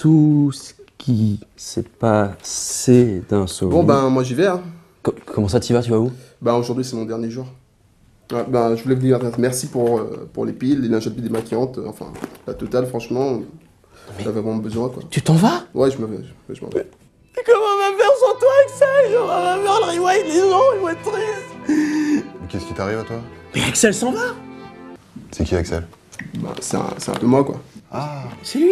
tout ce qui s'est passé d'un seul. Bon ben moi j'y vais hein. Comment ça t'y vas, tu vas où? Ben aujourd'hui c'est mon dernier jour. Ouais, ben je voulais vous dire merci pour les piles, les lingettes démaquillantes, enfin la totale franchement. J'avais vraiment besoin quoi. Tu t'en vas? Ouais je m'en vais. Mais comment on va faire sans toi, Axel? On va faire le rewind, les gens, ils vont être tristes. Mais qu'est-ce qui t'arrive à toi? Mais Axel s'en va. C'est qui Axel? Ben c'est un peu moi quoi. Ah, C'est lui.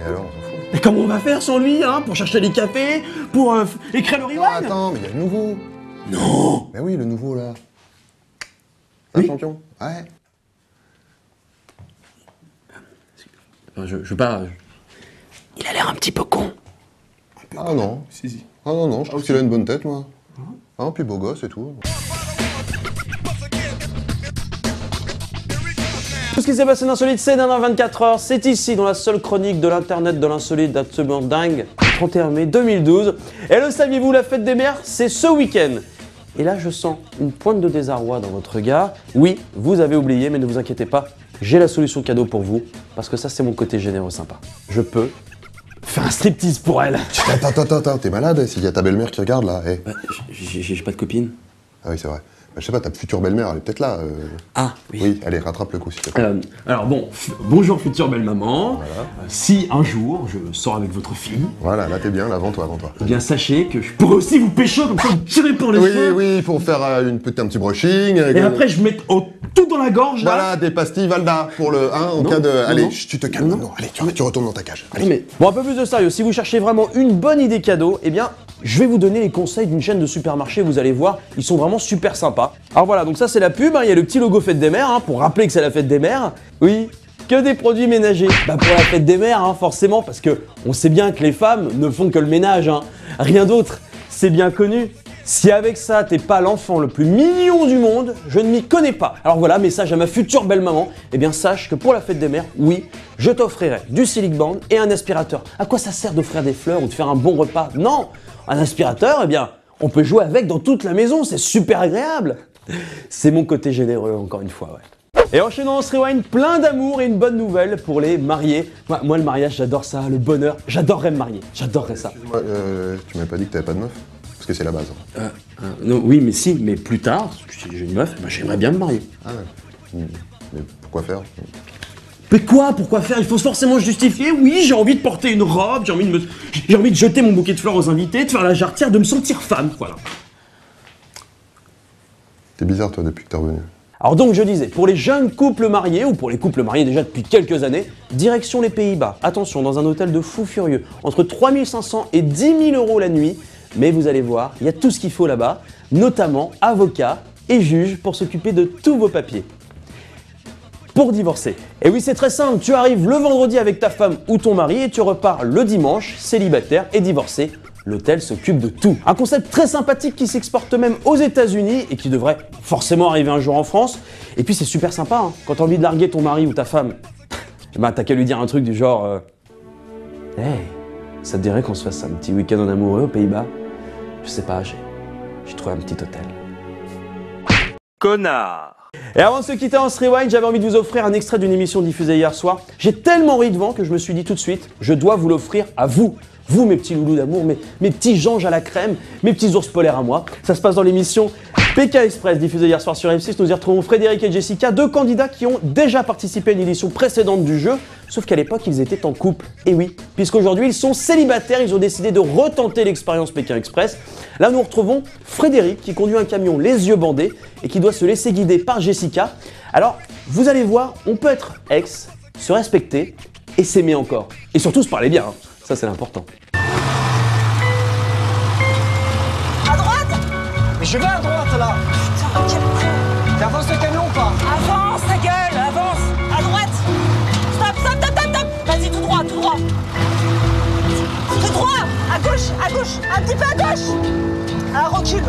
et alors on s'en fout? Mais comment on va faire sans lui, hein? Pour chercher les cafés, pour écrire le Non, rewind? attends, mais il y a le nouveau. Non. Mais oui, le nouveau là. Oui. Un champion? Ouais. Je veux pas... Il a l'air un petit peu con. Ah non. Si. Ah non, je trouve qu'il a une bonne tête, moi. Ah, puis beau gosse et tout. Tout ce qui s'est passé d'insolite ces dernières 24 heures, c'est ici, dans la seule chronique de l'internet de l'insolite d'absolument dingue, 31 mai 2012. Et le saviez-vous, la fête des mères, c'est ce week-end. Et là, je sens une pointe de désarroi dans votre regard. Oui, vous avez oublié, mais ne vous inquiétez pas, j'ai la solution cadeau pour vous, parce que ça, c'est mon côté généreux sympa. Je peux faire un striptease pour elle. Attends, t'es malade? S'il y a ta belle-mère qui regarde là. Eh. J'ai pas de copine. Ah oui, c'est vrai. Bah, je sais pas, ta future belle-mère, elle est peut-être là. Ah, oui. Oui, allez, rattrape le coup s'il te plaît. Alors bon, bonjour future belle maman. Voilà. Si un jour je sors avec votre fille, Voilà, là t'es bien, là, avant toi. eh bien sachez que je pourrais aussi vous pécho comme ça, vous tirez pour les cheveux. Oui, pour faire un petit brushing. Et après je mets tout dans la gorge là. Voilà, des pastilles Valda pour le 1 en Non, cas de. non, Allez, non. chut, tu te calmes. Non, allez, tu retournes dans ta cage. Allez. Mais bon, un peu plus de sérieux, si vous cherchez vraiment une bonne idée cadeau, eh bien je vais vous donner les conseils d'une chaîne de supermarchés, vous allez voir, ils sont vraiment super sympas. Alors voilà, donc ça c'est la pub, hein, il y a le petit logo fête des mères, hein, pour rappeler que c'est la fête des mères. Oui, que des produits ménagers. Bah pour la fête des mères, hein, forcément, parce que on sait bien que les femmes ne font que le ménage, hein. Rien d'autre, c'est bien connu. Si avec ça t'es pas l'enfant le plus mignon du monde, je ne m'y connais pas. Alors voilà, message à ma future belle maman, eh bien sache que pour la fête des mères, oui, je t'offrirai du Silic Band et un aspirateur. À quoi ça sert d'offrir des fleurs ou de faire un bon repas? Non, un aspirateur, eh bien, on peut jouer avec dans toute la maison, c'est super agréable. C'est mon côté généreux, encore une fois, ouais. Et enchaînons en ce rewind, plein d'amour et une bonne nouvelle pour les mariés. Moi le mariage, j'adore ça, le bonheur, j'adorerais me marier, j'adorerais ça. Excuse-moi, tu m'avais pas dit que t'avais pas de meuf? Parce que c'est la base. Non, oui, mais si, mais plus tard, si j'ai une meuf, bah, j'aimerais bien me marier. Ah ouais. Mais pourquoi faire? Mais quoi? Pourquoi faire? Il faut forcément justifier. Oui, j'ai envie de porter une robe, j'ai envie de jeter mon bouquet de fleurs aux invités, de faire la jarretière, de me sentir femme, voilà. T'es bizarre toi depuis que t'es revenu. Alors donc je disais, pour les jeunes couples mariés, ou pour les couples mariés déjà depuis quelques années, direction les Pays-Bas. Attention, dans un hôtel de fou furieux, entre 3 500 et 10 000 euros la nuit. Mais vous allez voir, il y a tout ce qu'il faut là-bas, notamment avocat et juge pour s'occuper de tous vos papiers. Pour divorcer. Et oui, c'est très simple, tu arrives le vendredi avec ta femme ou ton mari et tu repars le dimanche, célibataire et divorcé. L'hôtel s'occupe de tout. Un concept très sympathique qui s'exporte même aux États-Unis et qui devrait forcément arriver un jour en France. Et puis c'est super sympa, hein. Quand t'as envie de larguer ton mari ou ta femme, bah t'as qu'à lui dire un truc du genre Hey, ça te dirait qu'on se fasse un petit week-end en amoureux aux Pays-Bas? Je sais pas, j'ai trouvé un petit hôtel. Connard. Et avant de se quitter en ce rewind, j'avais envie de vous offrir un extrait d'une émission diffusée hier soir. J'ai tellement ri devant que je me suis dit tout de suite, je dois vous l'offrir à vous. Vous, mes petits loulous d'amour, mes petits Janges à la crème, mes petits ours polaires à moi. Ça se passe dans l'émission Pékin Express, diffusée hier soir sur M6. Nous y retrouvons Frédéric et Jessica, deux candidats qui ont déjà participé à une édition précédente du jeu, sauf qu'à l'époque, ils étaient en couple. Et oui, puisqu'aujourd'hui, ils sont célibataires, ils ont décidé de retenter l'expérience Pékin Express. Là, nous retrouvons Frédéric qui conduit un camion les yeux bandés et qui doit se laisser guider par Jessica. Alors, vous allez voir, on peut être ex, se respecter et s'aimer encore. Et surtout se parler bien, hein. Ça c'est l'important. À droite? Mais je vais à droite là. Putain, quel con! T'avances le camion ou pas? Avance ta gueule, avance! À droite! Stop! Vas-y, tout droit! Tout droit! À gauche! Un petit peu à gauche! Ah, recule,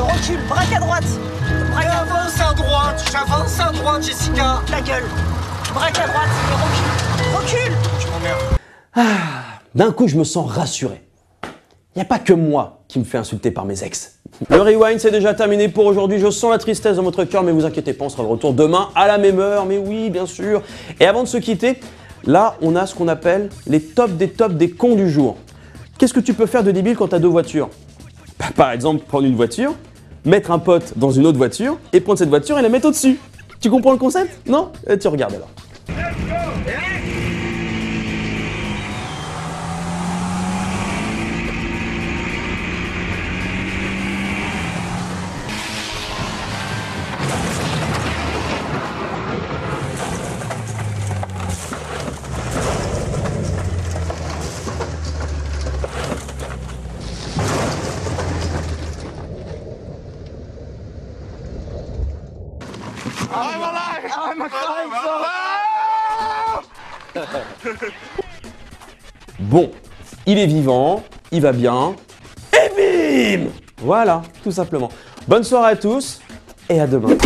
braque à droite! J'avance à droite, Jessica. Ta gueule! Braque à droite et recule! Je m'emmerde. D'un coup, je me sens rassuré. Il n'y a pas que moi qui me fais insulter par mes ex. Le rewind, c'est déjà terminé pour aujourd'hui. Je sens la tristesse dans votre cœur, mais vous inquiétez pas, on sera de retour demain à la même heure. Mais oui, bien sûr. Et avant de se quitter, Là, on a ce qu'on appelle les tops des cons du jour. Qu'est-ce que tu peux faire de débile quand tu as deux voitures? Bah, par exemple, prendre une voiture, mettre un pote dans une autre voiture et prendre cette voiture et la mettre au-dessus. Tu comprends le concept? Non? Tu regardes alors. Bon, il est vivant, il va bien, et bim! Voilà, tout simplement. Bonne soirée à tous, et à demain.